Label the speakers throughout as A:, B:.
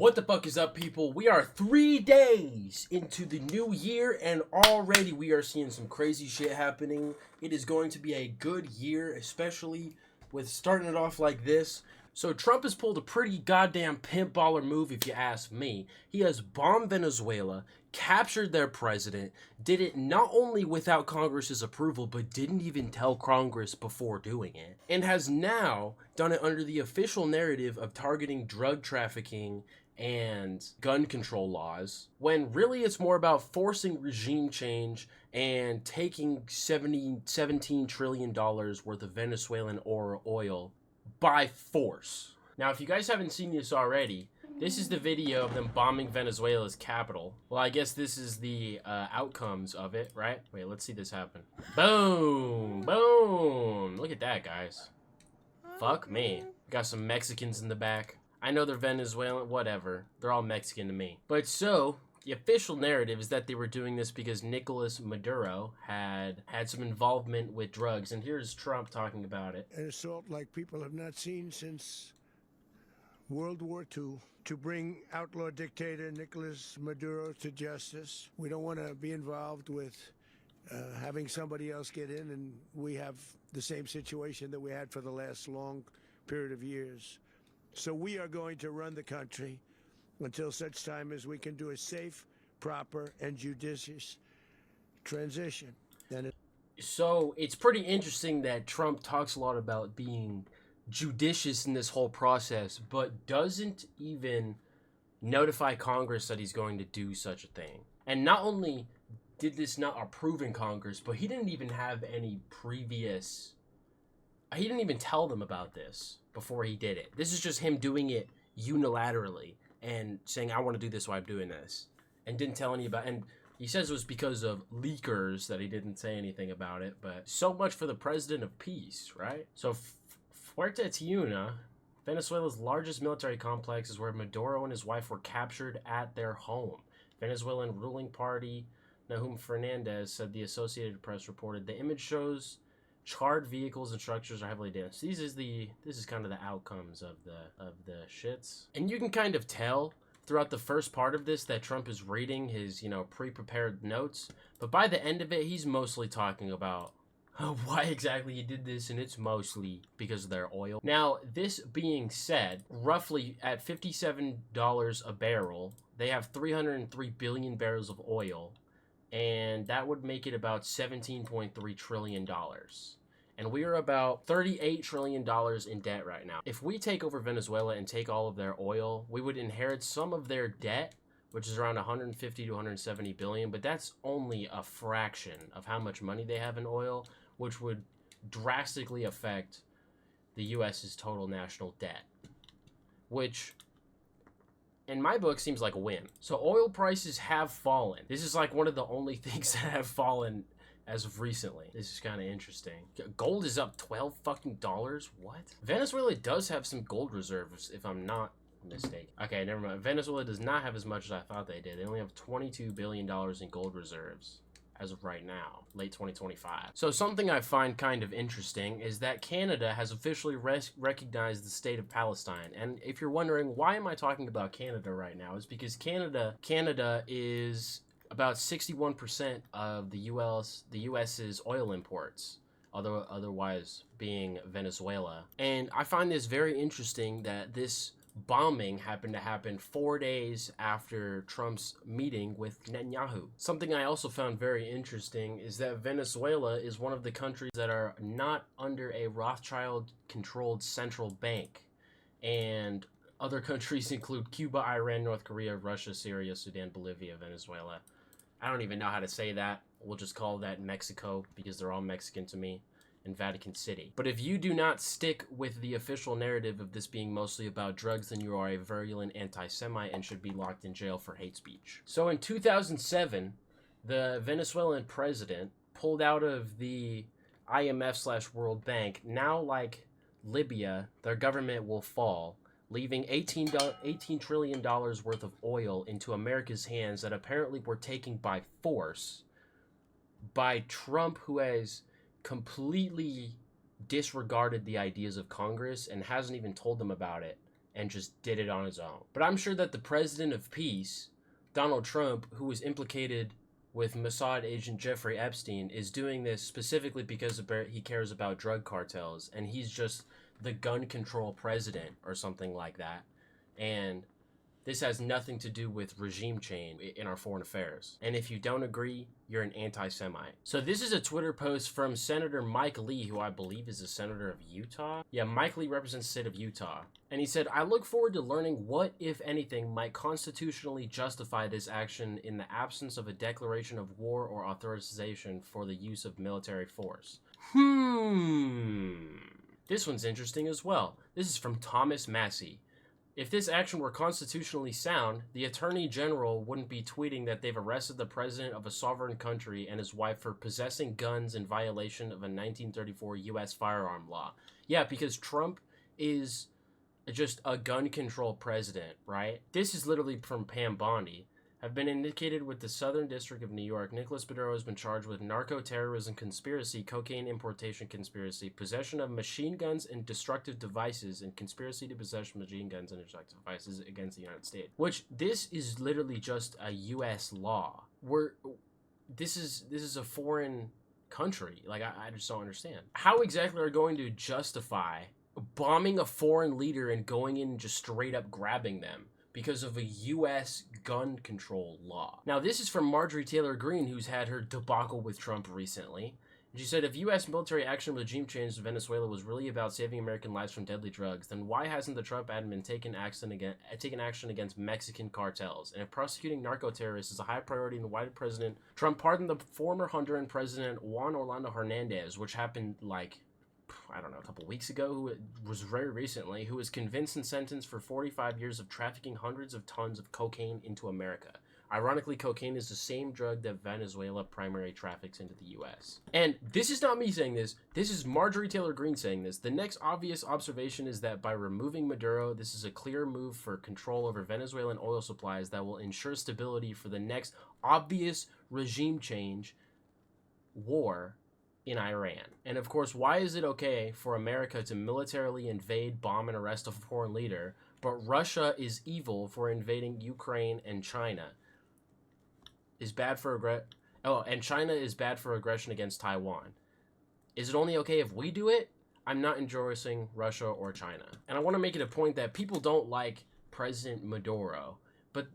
A: What the fuck is up, people? We are 3 days into the new year, and already we are seeing some crazy shit happening. It is going to be a good year, especially with starting it off like this. So Trump has pulled a pretty goddamn pimp baller move, if you ask me. He has bombed Venezuela, captured their president, did it not only without Congress's approval, but didn't even tell Congress before doing it, and has now done it under the official narrative of targeting drug trafficking and gun control laws, when really it's more about forcing regime change and taking $17 trillion worth of Venezuelan oil by force. Now, if you guys haven't seen this already, this is the video of them bombing Venezuela's capital. Well, I guess this is the outcomes of it, right? Wait, let's see this happen. Boom! Boom! Look at that, guys. Fuck me. Got some Mexicans in the back. I know they're Venezuelan, whatever. They're all Mexican to me. But so, the official narrative is that they were doing this because Nicolas Maduro had some involvement with drugs. And here's Trump talking about it.
B: An assault like people have not seen since World War II to bring outlaw dictator Nicolas Maduro to justice. We don't want to be involved with having somebody else get in, and we have the same situation that we had for the last long period of years. So we are going to run the country until such time as we can do a safe, proper, and judicious transition.
A: So it's pretty interesting that Trump talks a lot about being judicious in this whole process, but doesn't even notify Congress that he's going to do such a thing. And not only did this not approve in Congress, but he didn't even have any previous... He didn't even tell them about this before he did it. This is just him doing it unilaterally and saying, I want to do this, so I'm doing this. And didn't tell anybody. And he says it was because of leakers that he didn't say anything about it. But so much for the president of peace, right? So Fuerte Tiuna, Venezuela's largest military complex, is where Maduro and his wife were captured at their home. Venezuelan ruling party Nahum Fernandez said, the Associated Press reported. The image shows charred vehicles and structures are heavily damaged. This is kind of the outcomes of the shits. And you can kind of tell throughout the first part of this that Trump is reading his, pre-prepared notes, but by the end of it, he's mostly talking about why exactly he did this, and it's mostly because of their oil. Now, this being said, roughly at $57 a barrel, they have 303 billion barrels of oil, and that would make it about $17.3 trillion. And we are about $38 trillion in debt right now. If we take over Venezuela and take all of their oil, we would inherit some of their debt, which is around 150 to 170 billion, but that's only a fraction of how much money they have in oil, which would drastically affect the U.S.'s total national debt, which in my book seems like a win. So oil prices have fallen. This is like one of the only things that have fallen as of recently. This is kind of interesting. Gold is up $12 fucking dollars. What? Venezuela does have some gold reserves, if I'm not mistaken. Okay, never mind. Venezuela does not have as much as I thought they did. They only have $22 billion in gold reserves as of right now, late 2025. So something I find kind of interesting is that Canada has officially recognized the state of Palestine. And if you're wondering, why am I talking about Canada right now? It's because Canada is about 61% of the US's oil imports, otherwise being Venezuela. And I find this very interesting that this bombing happened to happen 4 days after Trump's meeting with Netanyahu. Something I also found very interesting is that Venezuela is one of the countries that are not under a Rothschild-controlled central bank. And other countries include Cuba, Iran, North Korea, Russia, Syria, Sudan, Bolivia, Venezuela. I don't even know how to say that. We'll just call that Mexico because they're all Mexican to me. And Vatican City. But if you do not stick with the official narrative of this being mostly about drugs, then you are a virulent anti-Semite and should be locked in jail for hate speech. So in 2007, the Venezuelan president pulled out of the IMF/World Bank. Now, like Libya, their government will fall, leaving $18 trillion worth of oil into America's hands that apparently were taken by force by Trump, who has completely disregarded the ideas of Congress and hasn't even told them about it and just did it on his own. But I'm sure that the president of peace, Donald Trump, who was implicated with Mossad agent Jeffrey Epstein, is doing this specifically because he cares about drug cartels, and he's just the gun control president or something like that. And this has nothing to do with regime change in our foreign affairs. And if you don't agree, you're an anti-Semite. So this is a Twitter post from Senator Mike Lee, who I believe is a senator of Utah. Yeah, Mike Lee represents the state of Utah. And he said, I look forward to learning what, if anything, might constitutionally justify this action in the absence of a declaration of war or authorization for the use of military force. This one's interesting as well. This is from Thomas Massey. If this action were constitutionally sound, the Attorney General wouldn't be tweeting that they've arrested the president of a sovereign country and his wife for possessing guns in violation of a 1934 U.S. firearm law. Yeah, because Trump is just a gun control president, right? This is literally from Pam Bondi. Have been indicated with the Southern District of New York. Nicolas Maduro has been charged with narco-terrorism conspiracy, cocaine importation conspiracy, possession of machine guns and destructive devices, and conspiracy to possess machine guns and destructive devices against the United States. Which, this is literally just a U.S. law. This is a foreign country. Like, I just don't understand. How exactly are you going to justify bombing a foreign leader and going in and just straight up grabbing them because of a U.S. gun control law? Now, this is from Marjorie Taylor Greene, who's had her debacle with Trump recently. She said, if U.S. military action regime change in Venezuela was really about saving American lives from deadly drugs, then why hasn't the Trump admin taken action against Mexican cartels? And if prosecuting narco-terrorists is a high priority, then why did President Trump pardon the former Honduran President Juan Orlando Hernandez, which happened like, I don't know, a couple weeks ago, who was very recently, who was convinced and sentenced for 45 years of trafficking hundreds of tons of cocaine into America. Ironically, cocaine is the same drug that Venezuela primarily traffics into the U.S. And this is not me saying this. This is Marjorie Taylor Greene saying this. The next obvious observation is that by removing Maduro, this is a clear move for control over Venezuelan oil supplies that will ensure stability for the next obvious regime change war in Iran. And of course, why is it okay for America to militarily invade, bomb, and arrest a foreign leader, but Russia is evil for invading Ukraine and China? And China is bad for aggression against Taiwan. Is it only okay if we do it? I'm not endorsing Russia or China. And I want to make it a point that people don't like President Maduro, but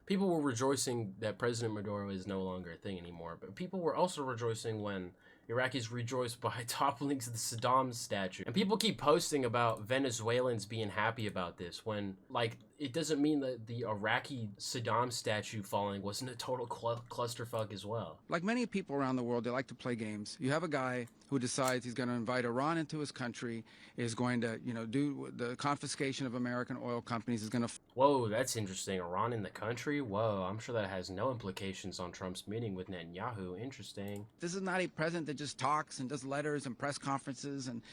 A: people were rejoicing that President Maduro is no longer a thing anymore. But people were also rejoicing when Iraqis rejoiced by toppling the Saddam statue. And people keep posting about Venezuelans being happy about this when, like, it doesn't mean that the Iraqi Saddam statue falling wasn't a total clusterfuck as well.
C: Like many people around the world, they like to play games. You have a guy who decides he's going to invite Iran into his country, is going to, do the confiscation of American oil companies, is going to...
A: Whoa, that's interesting. Iran in the country? Whoa, I'm sure that has no implications on Trump's meeting with Netanyahu. Interesting.
C: This is not a president that just talks and does letters and press conferences and,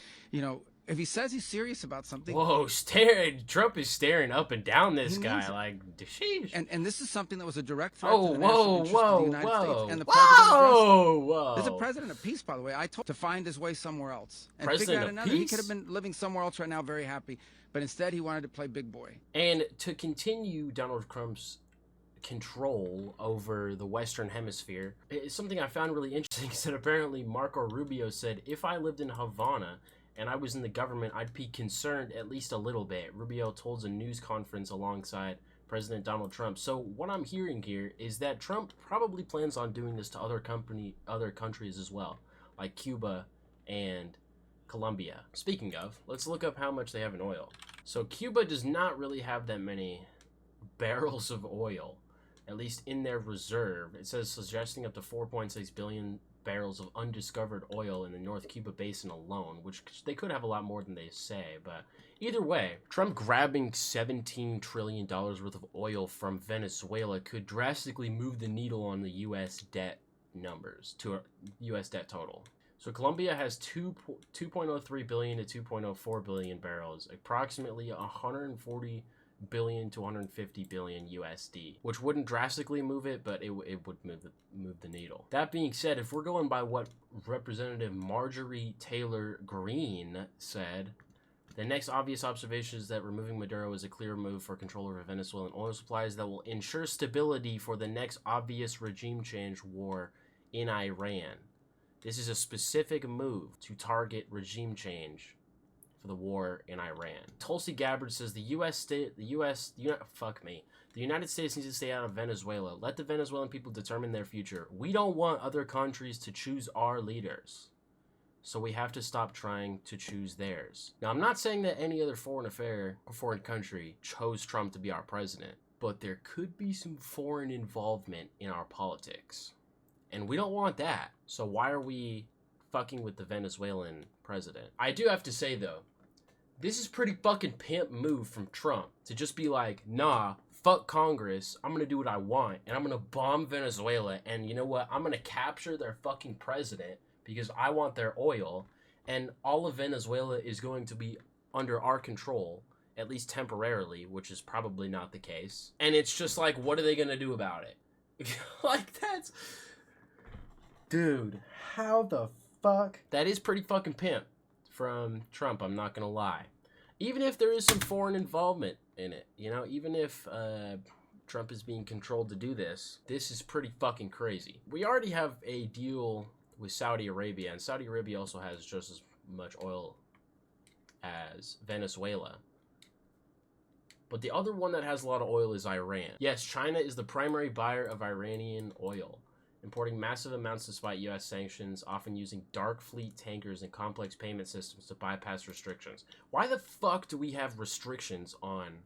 C: if he says he's serious about something...
A: Whoa, Trump is staring up and down this guy, like, sheesh.
C: And this is something that was a direct threat to the national interest of the United States. And the
A: Whoa!
C: There's a president of peace, by the way. I told him to find his way somewhere else. And
A: President
C: figure out another. He could have been living somewhere else right now, very happy. But instead, he wanted to play big boy.
A: And to continue Donald Trump's control over the Western Hemisphere, it's something I found really interesting is that apparently Marco Rubio said, if I lived in Havana and I was in the government, I'd be concerned at least a little bit. Rubio told a news conference alongside President Donald Trump. So what I'm hearing here is that Trump probably plans on doing this to other countries as well, like Cuba and Colombia. Speaking of, let's look up how much they have in oil. So Cuba does not really have that many barrels of oil, at least in their reserve. It says suggesting up to 4.6 billion barrels of undiscovered oil in the North Cuba Basin alone, which they could have a lot more than they say. But either way, Trump grabbing $17 trillion worth of oil from Venezuela could drastically move the needle on the U.S. debt numbers, to U.S. debt total. So Colombia has 2.03 billion to 2.04 billion barrels, approximately 140 billion to 150 billion USD, which wouldn't drastically move it, but it would move the needle. That being said, if we're going by what Representative Marjorie Taylor Greene said, The next obvious observation is that removing Maduro is a clear move for control over Venezuelan oil supplies that will ensure stability for the next obvious regime change war in Iran. This is a specific move to target regime change for the war in Iran. Tulsi Gabbard says the United States needs to stay out of Venezuela. Let the Venezuelan people determine their future. We don't want other countries to choose our leaders. So we have to stop trying to choose theirs. Now, I'm not saying that any other foreign country chose Trump to be our president, but there could be some foreign involvement in our politics. And we don't want that. So why are we fucking with the Venezuelan president? I do have to say, though, this is pretty fucking pimp move from Trump to just be like, nah, fuck Congress, I'm gonna do what I want, and I'm gonna bomb Venezuela, and you know what, I'm gonna capture their fucking president because I want their oil, and all of Venezuela is going to be under our control, at least temporarily, which is probably not the case. And it's just like, what are they gonna do about it? Like, that's... Dude, how the fuck? That is pretty fucking pimp from Trump, I'm not gonna lie. Even if there is some foreign involvement in it, you know, even if Trump is being controlled to do this, this is pretty fucking crazy. We already have a deal with Saudi Arabia, and Saudi Arabia also has just as much oil as Venezuela. But the other one that has a lot of oil is Iran. Yes, China is the primary buyer of Iranian oil, importing massive amounts despite U.S. sanctions, often using dark fleet tankers and complex payment systems to bypass restrictions. Why the fuck do we have restrictions on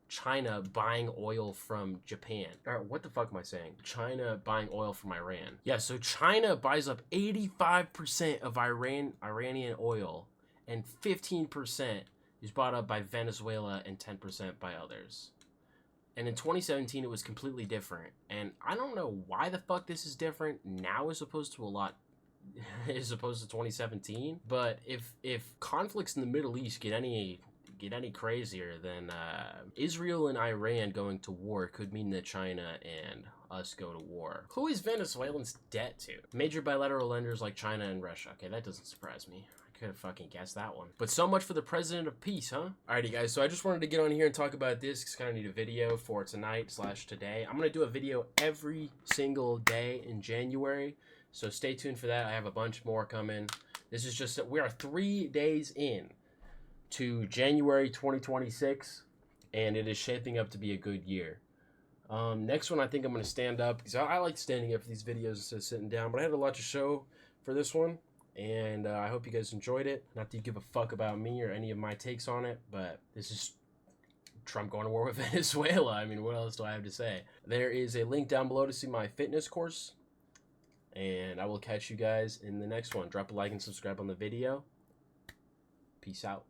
A: China buying oil from Japan? Or what the fuck am I saying? China buying oil from Iran. Yeah, so China buys up 85% of Iranian oil, and 15% is bought up by Venezuela and 10% by others. And in 2017, it was completely different. And I don't know why the fuck this is different now as opposed to 2017. But if conflicts in the Middle East get any crazier, then Israel and Iran going to war could mean that China and us go to war. Who is Venezuelans' debt to? Major bilateral lenders like China and Russia. Okay, that doesn't surprise me. Could have fucking guessed that one. But so much for the president of peace, huh? Alrighty, guys, so I just wanted to get on here and talk about this because I kind of need a video for tonight/today. I'm going to do a video every single day in January, so stay tuned for that. I have a bunch more coming. This is just that we are 3 days in to January 2026, and it is shaping up to be a good year. Next one, I think I'm going to stand up because I like standing up for these videos instead of sitting down, but I had a lot to show for this one. And I hope you guys enjoyed it. Not that you give a fuck about me or any of my takes on it, but this is Trump going to war with Venezuela. I mean, what else do I have to say? There is a link down below to see my fitness course. And I will catch you guys in the next one. Drop a like and subscribe on the video. Peace out.